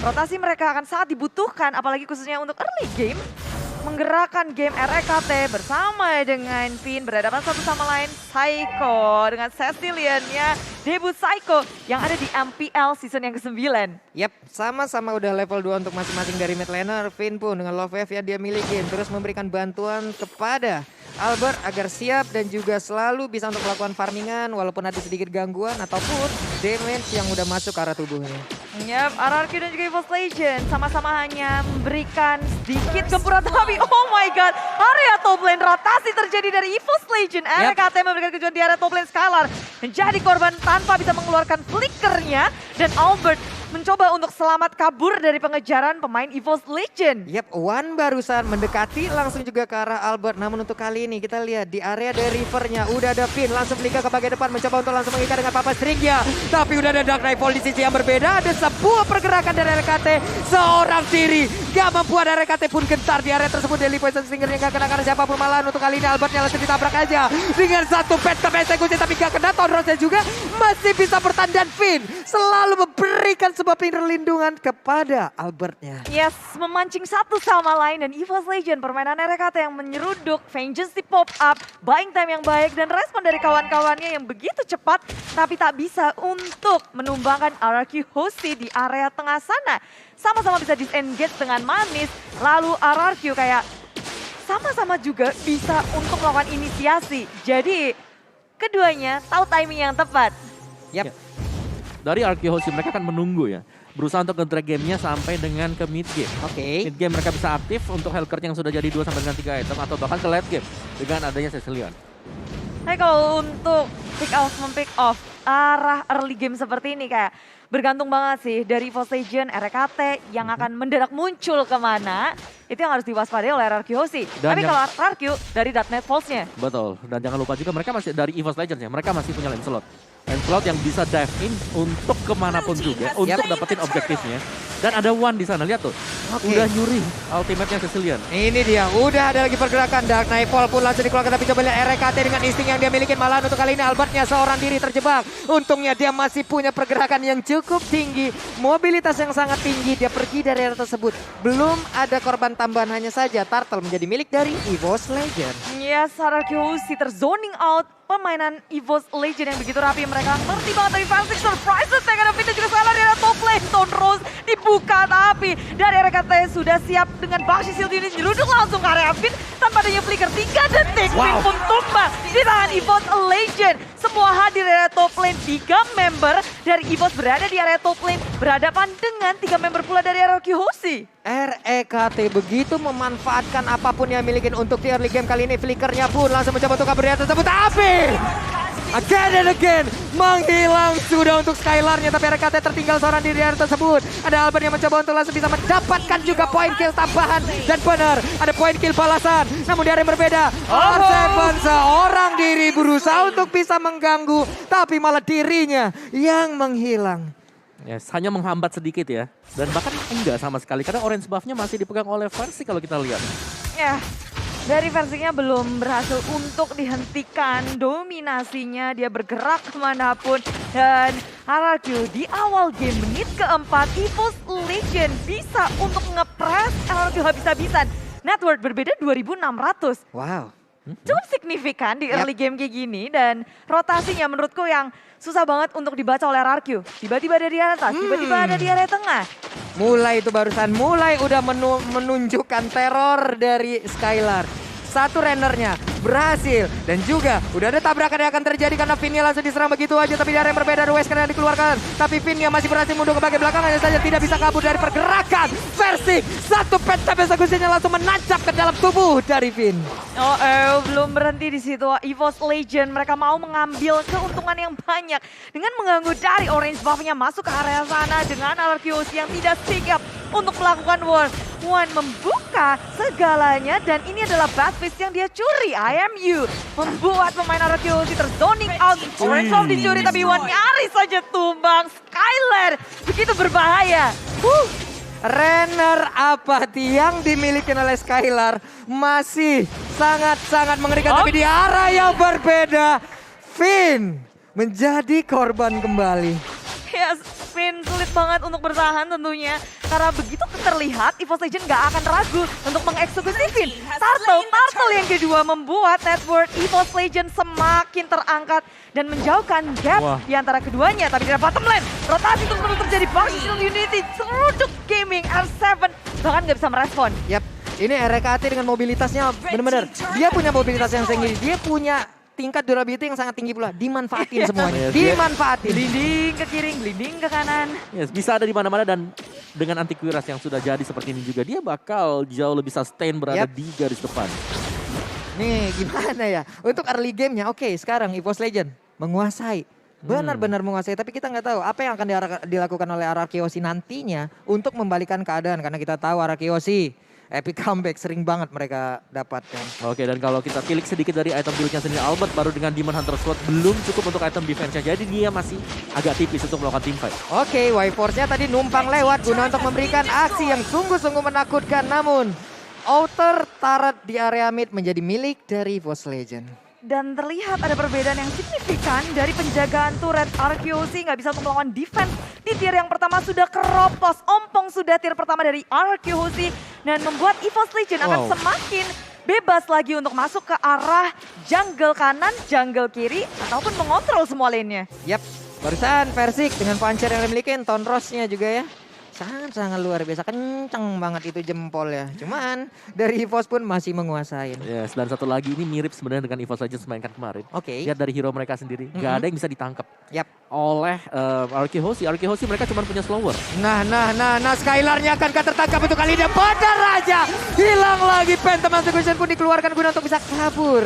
rotasi mereka akan sangat dibutuhkan, apalagi khususnya untuk early game. Menggerakkan game REKT bersama dengan Finn berhadapan satu sama lain. Psycho dengan Cecilian-nya debut Psycho yang ada di MPL season yang ke-9. Yap, sama-sama udah level 2 untuk masing-masing dari mid laner. Finn pun dengan love wave yang dia miliki terus memberikan bantuan kepada Albert agar siap dan juga selalu bisa untuk melakukan farmingan walaupun ada sedikit gangguan ataupun damage yang udah masuk ke arah tubuhnya. Yap, RRQ dan juga EVOS Legend sama-sama hanya memberikan sedikit gempuran tapi oh my god, area top lane rotasi terjadi dari EVOS Legend. RKT memberikan kejutan di area top lane Skylar menjadi korban tanpa bisa mengeluarkan flickernya dan Albert mencoba untuk selamat kabur dari pengejaran pemain EVOS Legend. Yap, Wan barusan mendekati langsung juga ke arah Albert. Namun untuk kali ini kita lihat di area dari rivernya udah ada Finn langsung flicker ke bagian depan mencoba untuk langsung mengikat dengan Papa Stringnya. Tapi udah ada Dark Nightfall di sisi yang berbeda. Ada sebuah pergerakan dari RKT. Seorang diri gak membuat RKT pun gentar di area tersebut. Daily Poison Slingernya gak kena karena siapapun malahan. Untuk kali ini Albertnya langsung ditabrak aja. Dengan satu pet ke eksekusi tapi gak kena. Tonrosnya juga masih bisa bertahan dan Finn selalu memberikan sebuah perlindungan kepada Albertnya. Yes, memancing satu sama lain dan EVOS Legend permainan RKT yang menyeruduk, Vengeance di pop up, buying time yang baik dan respon dari kawan-kawannya yang begitu cepat tapi tak bisa untuk menumbangkan RRQ Hoshi di area tengah sana. Sama-sama bisa disengage dengan manis, lalu RRQ kayak sama-sama juga bisa untuk melakukan inisiasi. Jadi keduanya tahu timing yang tepat. Yap. Dari RRQ Hoshi mereka akan menunggu ya. Berusaha untuk nge-drag gamenya sampai dengan ke mid game. Oke. Mid game mereka bisa aktif untuk Hellcurt yang sudah jadi 2 sampai dengan 3 item atau bahkan ke late game dengan adanya Cecilian. Tapi kalau untuk pick off arah early game seperti ini kayak bergantung banget sih dari EVOS Legend, RKT yang akan mendadak muncul kemana. Itu yang harus diwaspadai oleh RRQ Hoshi. Tapi kalau RRQ dari Darknet Falls-nya. Betul. Dan jangan lupa juga mereka masih dari EVOS Legends ya. Mereka masih punya lane slot. Lane slot yang bisa dive in untuk kemanapun juga. Untuk dapetin objektifnya. Dan ada One di sana. Lihat tuh. Udah nyuri ultimate-nya Cecilian. Ini dia. Udah ada lagi pergerakan. Dark Nightfall pun langsung dikeluarkan. Tapi coba lihat RKT dengan insting yang dia miliki. Malahan untuk kali ini Albertnya seorang diri terjebak. Untungnya dia masih punya pergerakan yang cukup tinggi. Mobilitas yang sangat tinggi. Dia pergi dari area tersebut. Belum ada korban tambahan, hanya saja Turtle menjadi milik dari EVOS Legend. Yes, RRQ Hoshi terzoning out permainan EVOS Legend yang begitu rapi. Mereka ngerti banget dari Fancy Surprise Attack. Ada Finn dan juga Skylar di area top lane. Tone Rose dibuka tapi dari RKT sudah siap dengan Bakshi Shield ini nyeruduk langsung ke area Finn. Tanpa adanya flicker 3 detik. Finn pun tumbang di tangan EVOS Legend. Semua hadir di area top lane. 3 member dari EVOS berada di area top lane. Berhadapan dengan 3 member pula dari RRQ Hoshi. REKT begitu memanfaatkan apapun yang milikin untuk di early game kali ini. Flickernya pun langsung mencoba untuk kabur dari tersebut. Tapi again and again menghilang sudah untuk Skylarnya. Tapi RKT tertinggal seorang diri area tersebut. Ada Albert yang mencoba untuk langsung bisa mendapatkan juga poin kill tambahan. Dan benar ada poin kill balasan. Namun di area yang berbeda R7 seorang diri berusaha untuk bisa mengganggu. Tapi malah dirinya yang menghilang. Yes, hanya menghambat sedikit ya. Dan bahkan enggak sama sekali. Karena orange buff-nya masih dipegang oleh Versi kalau kita lihat. Ya, dari versinya belum berhasil untuk dihentikan dominasinya. Dia bergerak kemanapun. Dan RRQ di awal game menit keempat, EVOS Legend bisa untuk nge-press RRQ habis-habisan. Net worth berbeda 2.600. Wow. Cukup signifikan di early game kayak gini. Dan rotasinya menurutku yang susah banget untuk dibaca oleh RRQ. Tiba-tiba ada di atas, tiba-tiba ada di area tengah. Mulai itu barusan, mulai udah menunjukkan teror dari Skylar. Satu runnernya berhasil dan juga udah ada tabrakan yang akan terjadi karena Finnya langsung diserang begitu aja. Tapi di area yang berbeda ada Wesker yang dikeluarkan. Tapi Finnya masih berhasil mundur ke bagian belakang, hanya saja tidak bisa kabur dari pergerakan Versi. Satu pet sampai eksekusinya langsung menancap ke dalam tubuh dari Finn. Belum berhenti di situ. EVOS Legend mereka mau mengambil keuntungan yang banyak dengan mengganggu dari orange buff-nya masuk ke area sana dengan RRQ Hoshi yang tidak sigap untuk melakukan war. One membuka segalanya dan ini adalah bad fist yang dia curi. IMU membuat pemain RRQ Hoshi terzoning out. Orange buff dicuri tapi One nyaris saja tumbang. Skylar begitu berbahaya. Renner apati yang dimiliki oleh Skylar masih sangat-sangat mengerikan. Tapi di arah yang berbeda, Finn menjadi korban kembali. Yes, Finn sulit banget untuk bertahan tentunya. Karena begitu terlihat, EVOS Legends gak akan ragu untuk mengeksekusi Finn. Turtle yang kedua membuat net worth EVOS Legends semakin terangkat dan menjauhkan gap di antara keduanya. Tapi di bottom lane, rotasi terus terjadi. Bangkit Unity, seruduk gaming, R7 bahkan gak bisa merespon. Yap, ini RKT dengan mobilitasnya benar-benar. Dia punya mobilitas yang tinggi, dia punya tingkat durability yang sangat tinggi pula. Dimanfaatin semuanya, dimanfaatin. Gliding ke kiri, gliding ke kanan. Yes, bisa ada di mana-mana dan dengan antivirus yang sudah jadi seperti ini juga dia bakal jauh lebih sustain berada di garis depan. Nih gimana ya, untuk early gamenya oke sekarang EVOS Legends menguasai. Benar-benar menguasai, tapi kita nggak tahu apa yang akan dilakukan oleh Arakeoshi nantinya untuk membalikan keadaan. Karena kita tahu Arakeoshi epic comeback sering banget mereka dapatkan. Oke, dan kalau kita tilik sedikit dari item build-nya sendiri, Albert baru dengan Demon Hunter Sword belum cukup untuk item defense-nya. Jadi dia masih agak tipis untuk melakukan teamfight. Oke, Y-Force-nya tadi numpang lewat guna untuk memberikan aksi yang sungguh-sungguh menakutkan. Namun, outer turret di area mid menjadi milik dari EVOS Legends. Dan terlihat ada perbedaan yang signifikan dari penjagaan turret. Arkeoshi nggak bisa untuk melawan defense. Di tier yang pertama sudah keropos. Ompong sudah tier pertama dari Arkeoshi. Dan membuat EVOS Legends akan semakin bebas lagi untuk masuk ke arah jungle kanan, jungle kiri. Ataupun mengontrol semua lane-nya. Yap, barusan Versik dengan puncher yang dimiliki, Tonrosnya juga ya. Sangat-sangat luar biasa, kenceng banget itu jempolnya. Cuman dari EVOS pun masih menguasai. Yes, dan satu lagi ini mirip sebenarnya dengan EVOS Legends mainkan kemarin. Oke. Lihat dari hero mereka sendiri, nggak ada yang bisa ditangkap. Yap. Oleh Arkeoshi. Arkeoshi mereka cuma punya slower. Nah, Skylarnya akankah tertangkap untuk kali ini? Badar Raja hilang lagi. Phantom Execution pun dikeluarkan guna untuk bisa kabur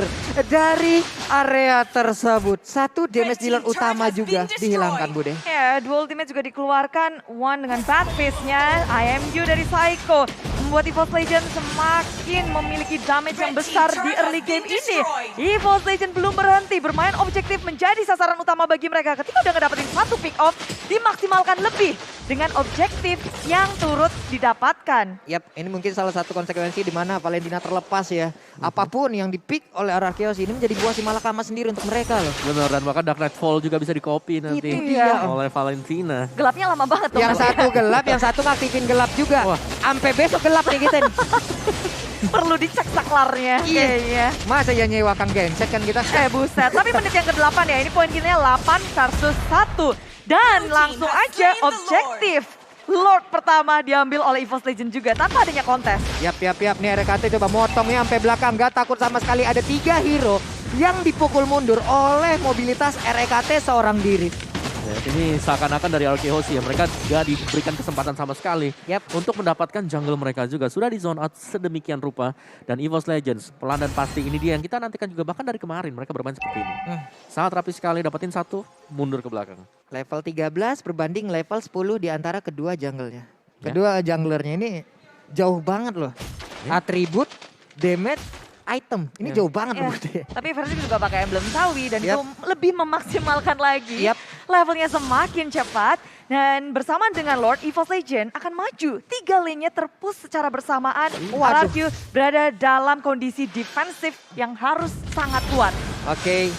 dari area tersebut. Satu damage dealer utama juga dihilangkan, Bude. Ya, dual ultimate juga dikeluarkan. One dengan bad face-nya, IMU dari Psycho. Membuat EVOS Legends semakin memiliki damage yang besar di early game ini. EVOS Legends belum berhenti bermain objektif menjadi sasaran utama bagi mereka. Ketika udah ngedapetin satu pick off, dimaksimalkan lebih dengan objektif yang turut didapatkan. Yap, ini mungkin salah satu konsekuensi di mana Valentina terlepas ya. Apapun yang dipick oleh Arakeoshi ini menjadi buah si malakama sendiri untuk mereka loh. Benar, dan bahkan Dark Knight Fall juga bisa di-copy nanti Itu dia. oleh Valentina. Gelapnya lama banget tuh. Yang satu gelap, yang satu ngaktifin gelap juga. Wah. Sampai besok gelap nih kita nih. Perlu dicek saklarnya kayaknya. Masa ya nyewa Kang Genset kan kita. Buset, tapi menit yang ke-8 ya, ini poin killnya 8 versus 1. Dan langsung aja objektif Lord pertama diambil oleh EVOS Legends juga tanpa adanya kontes. Yap. Nih RKT coba motongnya sampai belakang. Gak takut sama sekali, ada 3 hero yang dipukul mundur oleh mobilitas RKT seorang diri. Ya, ini seakan-akan dari Arkeoshi ya, mereka gak diberikan kesempatan sama sekali untuk mendapatkan jungle mereka juga. Sudah di zone out sedemikian rupa. Dan EVOS Legends, pelan dan pasti ini dia yang kita nantikan juga. Bahkan dari kemarin mereka bermain seperti ini. Sangat rapi sekali, dapetin satu, mundur ke belakang. Level 13 berbanding level 10 di antara kedua jungle-nya. Kedua junglernya ini jauh banget loh. Atribut, damage, item. Ini jauh banget loh. Tapi versi juga pakai emblem sawi dan itu lebih memaksimalkan lagi. Levelnya semakin cepat dan bersamaan dengan Lord, EVOS Legends akan maju. 3 lane-nya terpush secara bersamaan. Arkeoshi berada dalam kondisi defensif yang harus sangat kuat. Oke.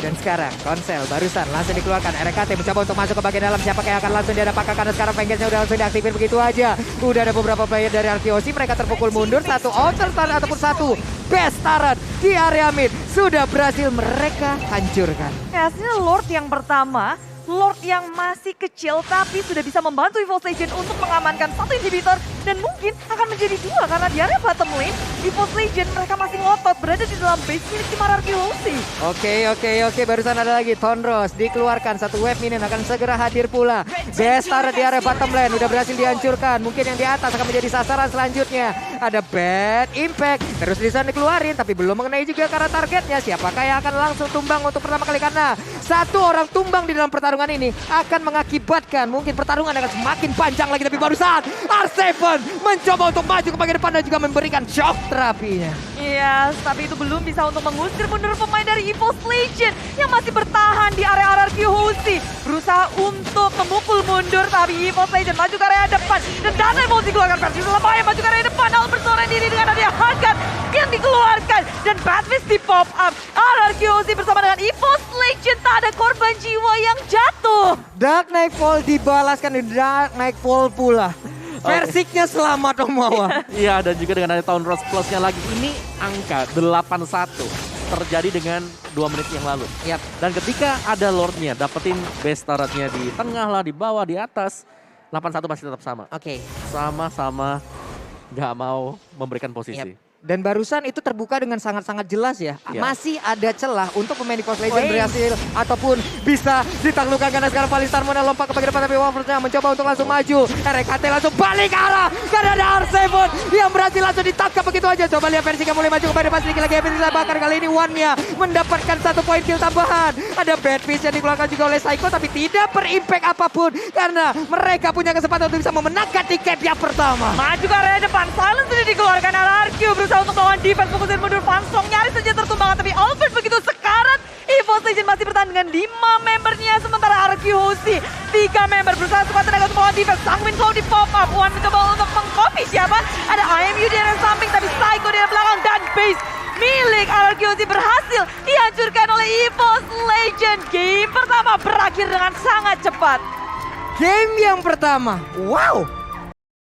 Dan sekarang Konsel barusan langsung dikeluarkan. RKT mencoba untuk masuk ke bagian dalam. Siapa yang akan langsung dihadapkan karena sekarang Vengeance-nya udah langsung diaktifin begitu aja. Udah ada beberapa player dari Arkeoshi. Mereka terpukul mundur. Satu outer turret ataupun satu best turret di area mid. Sudah berhasil mereka hancurkan. Ya, hasilnya Lord yang pertama. Lord yang masih kecil tapi sudah bisa membantu EVOS Legends untuk mengamankan satu inhibitor. Dan mungkin akan menjadi 2 karena di area bottom lane EVOS Legends mereka masih ngotot berada di dalam base milik tim Arkeoshi. Oke. Barusan ada lagi Tonros dikeluarkan. Satu wave minion akan segera hadir pula. Best turret di area bottom lane udah berhasil dihancurkan. Mungkin yang di atas akan menjadi sasaran selanjutnya. Ada bad impact. Terus di sana dikeluarin tapi belum mengenai juga karena targetnya. Siapakah yang akan langsung tumbang untuk pertama kali karena satu orang tumbang di dalam pertarungan ini akan mengakibatkan mungkin pertarungan akan semakin panjang lagi. Tapi barusan R7 mencoba untuk maju ke bagian depan dan juga memberikan shock terapinya. Yes, tapi itu belum bisa untuk mengusir mundur pemain dari EVOS Legend yang masih bertahan di area RRQ Hoshi. Berusaha untuk memukul mundur, tapi EVOS Legend maju ke area depan. Dan Dana Emosi keluarkan versi Lamaya maju ke area depan. Albert seorang diri dengan hadiah Hakan yang dikeluarkan. Dan Badfish di pop up. RRQ Hoshi bersama dengan EVOS Legend tak ada korban jiwa yang jatuh. Dark Nightfall dibalaskan di Dark Nightfall pula. Versiknya selamat Om Wawa. Iya, dan juga dengan ada Town Rose Plus-nya lagi. Ini angka 8-1 terjadi dengan 2 menit yang lalu. Yap. Dan ketika ada Lord-nya, dapetin base turret-nya di tengah lah, di bawah, di atas. 8-1 masih tetap sama. Oke. Sama-sama nggak mau memberikan posisi. Yap. Dan barusan itu terbuka dengan sangat-sangat jelas ya. Ya. Masih ada celah untuk pemain EVOS Legend Wait. berhasil ataupun bisa ditaklukkan karena sekarang Valistar Mona lompat ke bagian depan tapi Waversnya mencoba untuk langsung maju. RKT langsung balik arah karena ada R7 yang berhasil langsung ditangkap begitu aja. Coba lihat versi mulai maju ke bagian depan sedikit lagi. Bisa bakar kali ini One-nya mendapatkan 1 poin kill tambahan. Ada Badfish yang dikeluarkan juga oleh Psycho tapi tidak berimpact apapun karena mereka punya kesempatan untuk bisa memenangkan tiket yang pertama. Maju ke area depan, Silence sudah dikeluarkan RRQ berusaha untuk melawan defense, fokusin mundur Fansong nyaris saja tertumbangkan tapi Albert begitu sekarat. EVOS Legend masih bertahan dengan 5 membernya sementara RRQ Hoshi 3 member berusaha sekuat tenaga untuk melawan defense. Sangwin Cloud di pop up, One mencoba untuk mengcopy siapa? Ada IMU di area samping tapi Psycho di area belakang dan base milik RRQ Hoshi berhasil dihancurkan oleh EVOS Legend. Game pertama berakhir dengan sangat cepat. Game yang pertama, wow,